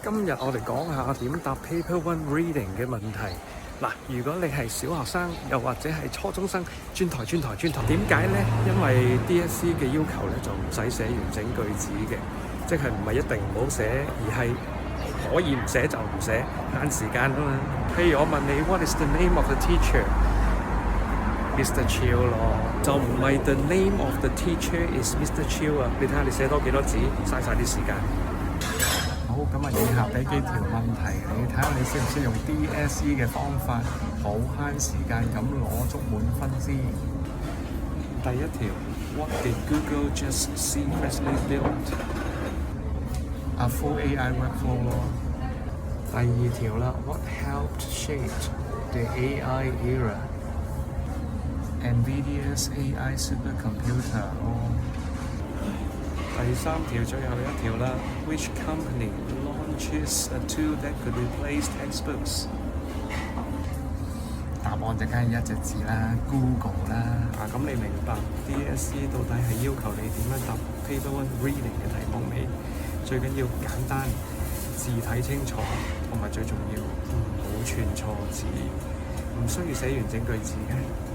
今日我哋講下點答 Paper One Reading 嘅問題。嗱，如果你係小學生，又或者係初中生，轉台。點解呢？因為 DSE 嘅要求咧就唔使寫完整句子嘅，即係唔係一定唔好寫，而係可以唔寫就唔寫，慳時間啊嘛。譬如我問你 What is the name of the teacher? Mr. Chiu 咯，就唔係 The name of the teacher is Mr. Chiu 啊！你睇下你寫多幾多字，嘥晒啲時間。好，咁啊，以下俾幾條問題你睇下，你識唔識用 DSE 嘅方法，好慳時間咁攞足滿分先。第一條 What did Google just seamlessly build? A full AI workflow 咯。第二條啦 What helped shape the AI era? NVIDIA's AI supercomputer 咯。第三條最後一條啦 Which company launches a tool that could replace textbooks? 答案就梗係一隻字啦 Google 啦。咁你明白 DSE 到底係要求你點樣答 Paper One Reading 嘅題目未？最緊要簡單，字睇清楚，同埋最重要唔好串錯字，唔需要寫完整句子嘅。